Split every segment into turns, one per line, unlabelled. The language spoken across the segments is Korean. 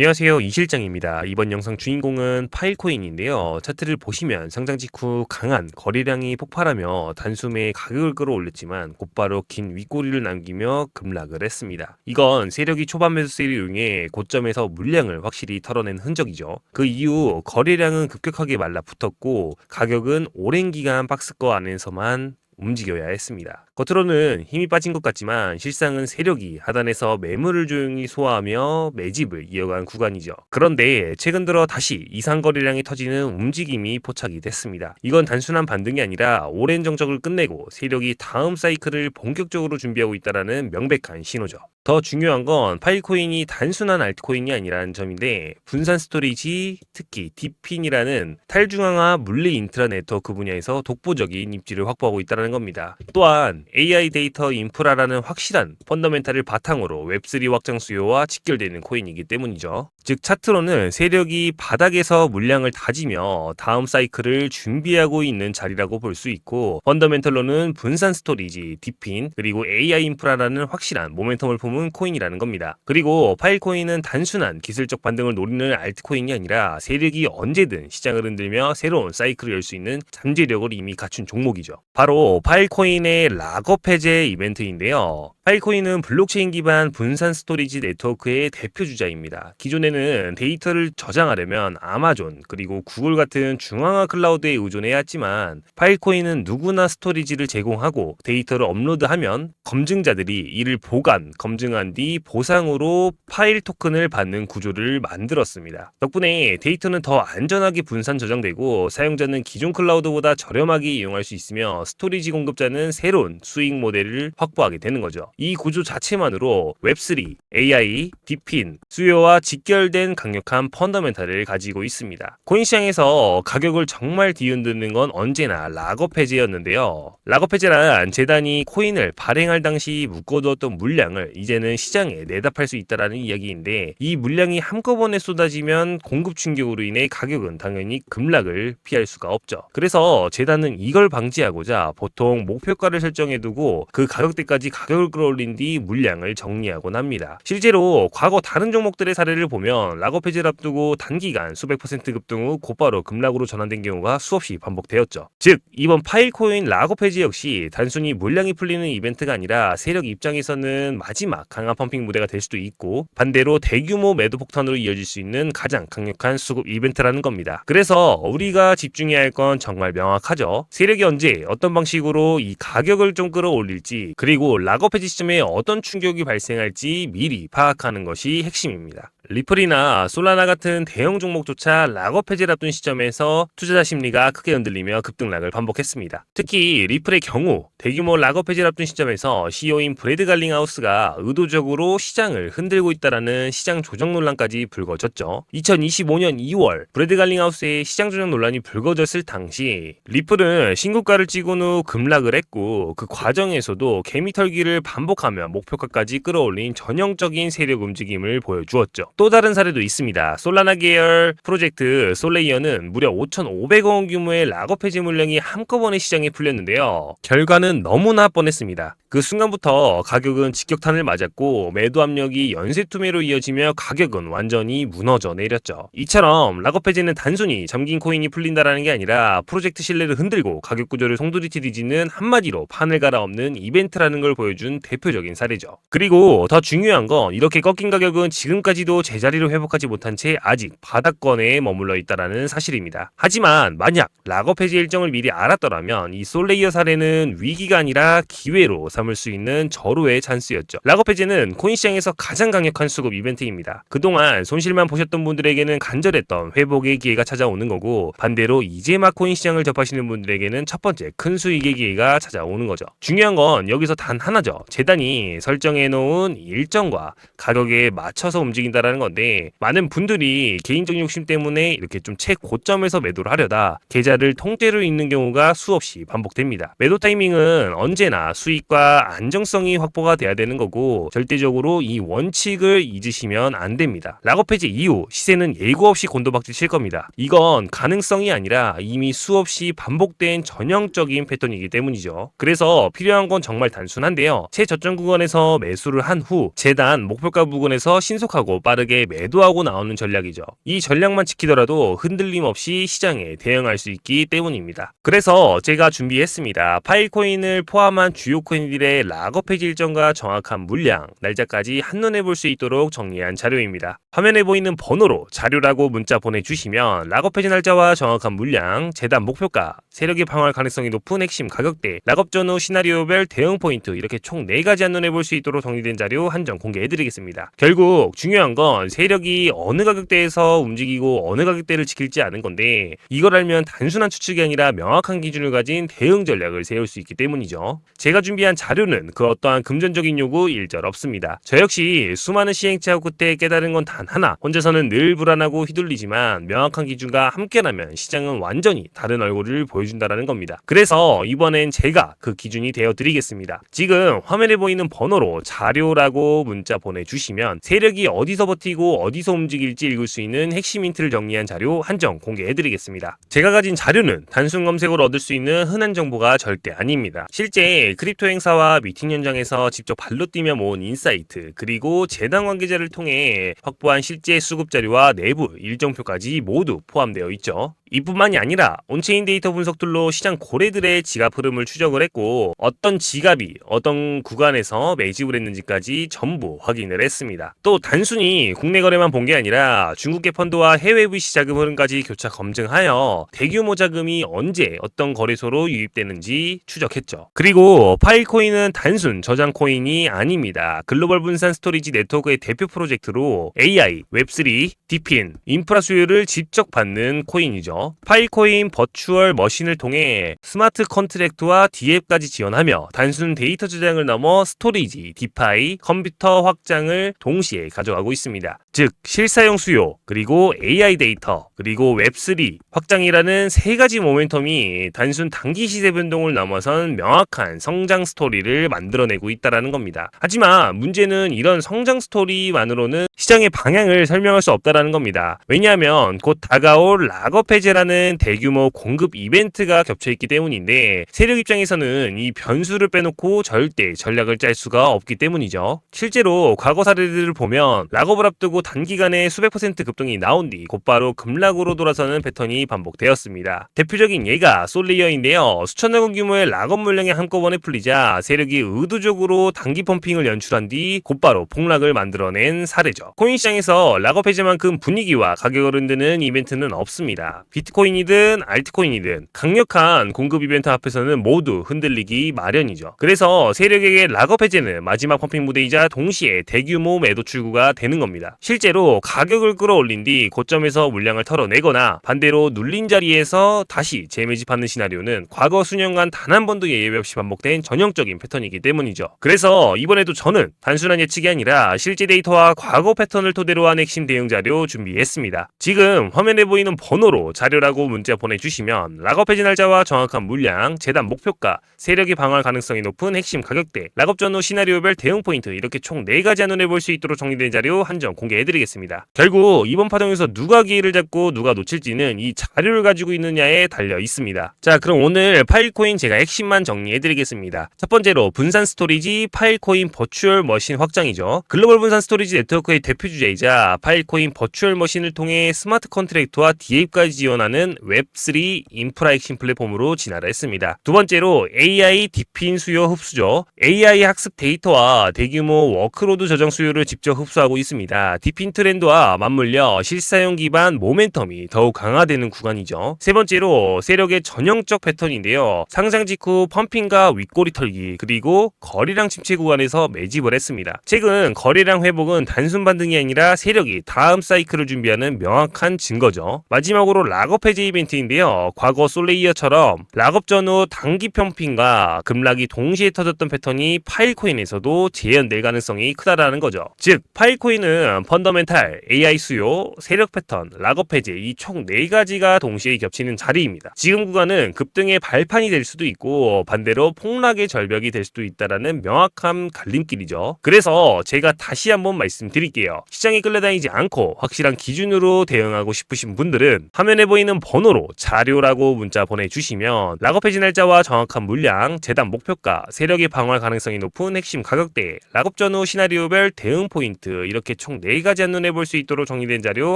안녕하세요, 이 실장입니다. 이번 영상 주인공은 파일코인인데요. 차트를 보시면 상장 직후 강한 거래량이 폭발하며 단숨에 가격을 끌어올렸지만 곧바로 긴 윗꼬리를 남기며 급락을 했습니다. 이건 세력이 초반 매수 세일을 이용해 고점에서 물량을 확실히 털어낸 흔적이죠. 그 이후 거래량은 급격하게 말라붙었고 가격은 오랜 기간 박스권 안에서만 움직여야 했습니다. 겉으로는 힘이 빠진 것 같지만 실상은 세력이 하단에서 매물을 조용히 소화하며 매집을 이어간 구간이죠. 그런데 최근 들어 다시 이상 거래량이 터지는 움직임이 포착이 됐습니다. 이건 단순한 반등이 아니라 오랜 정적을 끝내고 세력이 다음 사이클을 본격적으로 준비하고 있다는 명백한 신호죠. 더 중요한 건 파일코인이 단순한 알트코인이 아니라는 점인데 분산 스토리지, 특히 디핀이라는 탈중앙화 물리 인트라 네트워크 분야에서 독보적인 입지를 확보하고 있다는 겁니다. 또한 AI 데이터 인프라라는 확실한 펀더멘탈을 바탕으로 웹3 확장 수요와 직결되는 코인이기 때문이죠. 즉 차트로는 세력이 바닥에서 물량을 다지며 다음 사이클을 준비하고 있는 자리라고 볼 수 있고, 펀더멘털로는 분산 스토리지, 디핀, 그리고 AI 인프라라는 확실한 모멘텀을 품은 코인이라는 겁니다. 그리고 파일코인은 단순한 기술적 반등을 노리는 알트코인이 아니라 세력이 언제든 시장을 흔들며 새로운 사이클을 열 수 있는 잠재력을 이미 갖춘 종목이죠. 바로 파일코인의 락업 해제 이벤트인데요. 파일코인은 블록체인 기반 분산 스토리지 네트워크의 대표 주자입니다. 기존에는 데이터를 저장하려면 아마존 그리고 구글 같은 중앙화 클라우드에 의존해야 했지만, 파일코인은 누구나 스토리지를 제공하고 데이터를 업로드하면 검증자들이 이를 보관, 검증한 뒤 보상으로 파일 토큰을 받는 구조를 만들었습니다. 덕분에 데이터는 더 안전하게 분산 저장되고 사용자는 기존 클라우드보다 저렴하게 이용할 수 있으며 스토리지 공급자는 새로운 수익 모델을 확보하게 되는 거죠. 이 구조 자체만으로 웹3, AI, 디핀, 수요와 직결된 강력한 펀더멘탈을 가지고 있습니다. 코인 시장에서 가격을 정말 뒤흔드는 건 언제나 락업 해제였는데요. 락업 해제란 재단이 코인을 발행할 당시 묶어두었던 물량을 이제는 시장에 내다 팔 수 있다는 이야기인데, 이 물량이 한꺼번에 쏟아지면 공급 충격으로 인해 가격은 당연히 급락을 피할 수가 없죠. 그래서 재단은 이걸 방지하고자 보통 목표가를 설정해두고 그 가격대까지 가격을 끌어올린 뒤 물량을 정리하곤 합니다. 실제로 과거 다른 종목들의 사례를 보면 락업 해제를 앞두고 단기간 수백 퍼센트 급등 후 곧바로 급락으로 전환된 경우가 수없이 반복되었죠. 즉 이번 파일코인 락업 해제 역시 단순히 물량이 풀리는 이벤트가 아니라 세력 입장에서는 마지막 강한 펌핑 무대가 될 수도 있고, 반대로 대규모 매도 폭탄으로 이어질 수 있는 가장 강력한 수급 이벤트라는 겁니다. 그래서 우리가 집중해야 할 건 정말 명확하죠. 세력이 언제 어떤 방식으로 이 가격을 좀 끌어올릴지, 그리고 락업 해제 시점에 어떤 충격이 발생할지 미리 파악하는 것이 핵심입니다. 리플이나 솔라나 같은 대형 종목조차 락업 해제를 앞둔 시점에서 투자자 심리가 크게 흔들리며 급등락을 반복했습니다. 특히 리플의 경우 대규모 락업 해제를 앞둔 시점에서 CEO인 브래드 갈링하우스가 의도적으로 시장을 흔들고 있다라는 시장 조정 논란까지 불거졌죠. 2025년 2월 브래드 갈링하우스의 시장 조정 논란이 불거졌을 당시 리플은 신고가를 찍은 후 급락을 했고, 그 과정에서도 개미털기를 반복하며 목표가까지 끌어올린 전형적인 세력 움직임을 보여주었죠. 또 다른 사례도 있습니다. 솔라나 계열 프로젝트 솔레이어는 무려 5,500억 원 규모의 락업 해제 물량이 한꺼번에 시장에 풀렸는데요. 결과는 너무나 뻔했습니다. 그 순간부터 가격은 직격탄을 맞았고 매도 압력이 연쇄투매로 이어지며 가격은 완전히 무너져 내렸죠. 이처럼 락업 해제는 단순히 잠긴 코인이 풀린다라는 게 아니라 프로젝트 신뢰를 흔들고 가격 구조를 송두리째 뒤지는, 한마디로 판을 갈아엎는 이벤트라는 걸 보여준 대표적인 사례죠. 그리고 더 중요한 건 이렇게 꺾인 가격은 지금까지도 제자리로 회복하지 못한 채 아직 바닥권에 머물러 있다는 사실입니다. 하지만 만약 락업 해제 일정을 미리 알았더라면 이 솔레이어 사례는 위기가 아니라 기회로 삼을 수 있는 절호의 찬스였죠. 락업 해제는 코인 시장에서 가장 강력한 수급 이벤트입니다. 그동안 손실만 보셨던 분들에게는 간절했던 회복의 기회가 찾아오는 거고, 반대로 이제 막 코인 시장을 접하시는 분들에게는 첫 번째 큰 수익의 기회가 찾아오는 거죠. 중요한 건 여기서 단 하나죠. 재단이 설정해 놓은 일정과 가격에 맞춰서 움직인다라는 건데, 많은 분들이 개인적인 욕심 때문에 이렇게 좀 최고점에서 매도를 하려다 계좌를 통째로 읽는 경우가 수없이 반복됩니다. 매도 타이밍은 언제나 수익과 가격과 안정성이 확보가 돼야 되는 거고, 절대적으로 이 원칙을 잊으시면 안 됩니다. 락업 해제 이후 시세는 예고 없이 곤도박질 칠 겁니다. 이건 가능성이 아니라 이미 수없이 반복된 전형적인 패턴이기 때문이죠. 그래서 필요한 건 정말 단순한데요. 최저점 구간에서 매수를 한 후 재단 목표가 부근에서 신속하고 빠르게 매도하고 나오는 전략이죠. 이 전략만 지키더라도 흔들림 없이 시장에 대응할 수 있기 때문입니다. 그래서 제가 준비했습니다. 파일코인을 포함한 주요 코인들의 락업 해지 일정과 정확한 물량, 날짜까지 한눈에 볼 수 있도록 정리한 자료입니다. 화면에 보이는 번호로 자료라고 문자 보내주시면 락업 해지 날짜와 정확한 물량, 재단 목표가, 세력이 방어할 가능성이 높은 핵심 가격대, 락업 전후 시나리오별 대응 포인트, 이렇게 총 4가지 한눈에 볼 수 있도록 정리된 자료 한정 공개해드리겠습니다. 결국 중요한 건 세력이 어느 가격대에서 움직이고 어느 가격대를 지킬지 아는 건데, 이걸 알면 단순한 추측이 아니라 명확한 기준을 가진 대응 전략을 세울 수 있기 때문이죠. 제가 준비한 자료는 그 어떠한 금전적인 요구 일절 없습니다. 저 역시 수많은 시행착오 끝에 깨달은 건 단 하나, 혼자서는 늘 불안하고 휘둘리지만 명확한 기준과 함께라면 시장은 완전히 다른 얼굴을 보여준다는 겁니다. 그래서 이번엔 제가 그 기준이 되어 드리겠습니다. 지금 화면에 보이는 번호로 자료라고 문자 보내주시면 세력이 어디서 버티고 어디서 움직일지 읽을 수 있는 핵심 힌트를 정리한 자료 한정 공개해드리겠습니다. 제가 가진 자료는 단순 검색으로 얻을 수 있는 흔한 정보가 절대 아닙니다. 실제 크립토 행사와 미팅 현장에서 직접 발로 뛰며 모은 인사이트, 그리고 재단 관계자를 통해 확보한 실제 수급 자료와 내부 일정표까지 모두 포함되어 있죠. 이뿐만이 아니라 온체인 데이터 분석 툴로 시장 고래들의 지갑 흐름을 추적을 했고, 어떤 지갑이 어떤 구간에서 매집을 했는지까지 전부 확인을 했습니다. 또 단순히 국내 거래만 본 게 아니라 중국계 펀드와 해외 VC 자금 흐름까지 교차 검증하여 대규모 자금이 언제 어떤 거래소로 유입되는지 추적했죠. 그리고 파일코인은 단순 저장 코인이 아닙니다. 글로벌 분산 스토리지 네트워크의 대표 프로젝트로 AI, 웹3, 디핀, 인프라 수요를 직접 받는 코인이죠. 파일코인 버추얼 머신을 통해 스마트 컨트랙트와 DApp까지 지원하며 단순 데이터 저장을 넘어 스토리지, 디파이, 컴퓨터 확장을 동시에 가져가고 있습니다. 즉 실사용 수요, 그리고 AI 데이터, 그리고 웹3 확장이라는 세 가지 모멘텀이 단순 단기 시세 변동을 넘어선 명확한 성장 스토리를 만들어내고 있다는 겁니다. 하지만 문제는 이런 성장 스토리만으로는 시장의 방향을 설명할 수 없다는 겁니다. 왜냐하면 곧 다가올 락업 해제라는 대규모 공급 이벤트가 겹쳐있기 때문인데, 세력 입장에서는 이 변수를 빼놓고 절대 전략을 짤 수가 없기 때문이죠. 실제로 과거 사례들을 보면 락업을 앞두고 단기간에 수백 % 급등이 나온 뒤 곧바로 급락으로 돌아서는 패턴이 반복되었습니다. 대표적인 예가 솔레이어인데요. 수천억 원 규모의 락업 물량이 한꺼번에 풀리자 세력이 의도적으로 단기 펌핑을 연출한 뒤 곧바로 폭락을 만들어낸 사례죠. 코인 시장에서 락업 해제만큼 분위기와 가격을 흔드는 이벤트는 없습니다. 비트코인이든 알트코인이든 강력한 공급 이벤트 앞에서는 모두 흔들리기 마련이죠. 그래서 세력에게 락업 해제는 마지막 펌핑 무대이자 동시에 대규모 매도 출구가 되는 겁니다. 실제로 가격을 끌어올린 뒤 고점에서 물량을 털어내거나 반대로 눌린 자리에서 다시 재매집하는 시나리오는 과거 수년간 단 한 번도 예외 없이 반복된 전형적인 패턴이기 때문이죠. 그래서 이번에도 저는 단순한 예측이 아니라 실제 데이터와 과거 패턴을 토대로 한 핵심 대응 자료 준비했습니다. 지금 화면에 보이는 번호로 자료라고 문자 보내주시면 락업 해지 날짜와 정확한 물량, 재단 목표가, 세력이 방어할 가능성이 높은 핵심 가격대, 락업 전후 시나리오별 대응 포인트, 이렇게 총 4가지 한눈에 볼 수 있도록 정리된 자료 한정 공개해드리겠습니다. 결국 이번 파동에서 누가 기회를 잡고 누가 놓칠지는 이 자료를 가지고 있느냐에 달려 있습니다. 자, 그럼 오늘 파일코인 제가 핵심만 정리해드리겠습니다. 첫 번째로 분산 스토리지 파일코인 버추얼 머신 확장이죠. 글로벌 분산 스토리지 네트워크의 대표 주제이자 파일코인 버추얼 머신을 통해 스마트 컨트랙트와 DApp까지 지원하는 웹3 인프라 핵심 플랫폼으로 진화를 했습니다. 두 번째로 AI 디핀 수요 흡수죠. AI 학습 데이터와 대규모 워크로드 저장 수요를 직접 흡수하고 있습니다. 디핀 트렌드와 맞물려 실사용 기반 모멘텀이 더욱 강화되는 구간이죠. 세 번째로 세력의 전형적 패턴인데요. 상장 직후 펌핑과 윗꼬리 털기, 그리고 거래량 침체 구간에서 매집을 했습니다. 최근 거래량 회복은 단순 반등이 아니라 세력이 다음 사이클을 준비하는 명확한 증거죠. 마지막으로 락업 해제 이벤트인데요. 과거 솔레이어처럼 락업 전후 단기 평핑과 급락이 동시에 터졌던 패턴이 파일코인에서도 재현될 가능성이 크다라는 거죠. 즉 파일코인은 펀더멘탈, AI 수요, 세력 패턴, 락업 해제 이 총 4가지가 동시에 겹치는 자리입니다. 지금 구간은 급등의 발판이 될 수도 있고 반대로 폭락의 절벽이 될 수도 있다라는 명확한 갈림길이죠. 그래서 제가 다시 한번 말씀드릴게요. 시장에 끌려다니지 않고 확실한 기준으로 대응하고 싶으신 분들은 화면에 보이는 번호로 자료라고 문자 보내주시면 락업 해지 날짜와 정확한 물량, 재단 목표가, 세력의 방어할 가능성이 높은 핵심 가격대, 락업 전후 시나리오별 대응 포인트 이렇게 총 4가지 한눈에 볼 수 있도록 정리된 자료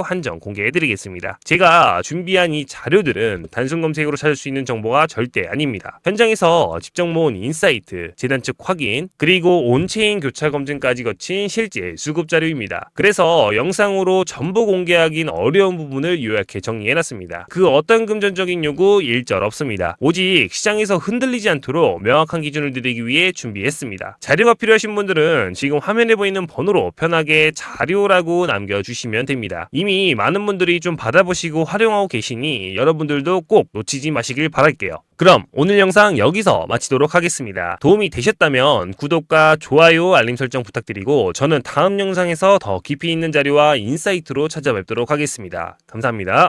한정 공개해드리겠습니다. 제가 준비한 이 자료들은 단순 검색으로 찾을 수 있는 정보가 절대 아닙니다. 현장에서 직접 모은 인사이트, 재단 측 확인, 그리고 온체인 교차 검증까지 거친 실제 수급 자료입니다. 그래서 영상으로 전부 공개하긴 어려운 부분을 요약해 정리해놨습니다. 그 어떤 금전적인 요구 일절 없습니다. 오직 시장에서 흔들리지 않도록 명확한 기준을 드리기 위해 준비했습니다. 자료가 필요하신 분들은 지금 화면에 보이는 번호로 편하게 자료라고 남겨주시면 됩니다. 이미 많은 분들이 좀 받아보시고 활용하고 계시니 여러분들도 꼭 놓치지 마시길 바랄게요. 그럼 오늘 영상 여기서 마치도록 하겠습니다. 도움이 되셨다면 구독과 좋아요, 알림 설정 부탁드리고 저는 다음 영상에서 더 깊이 있는 자료와 인사이트로 찾아뵙도록 하겠습니다. 감사합니다.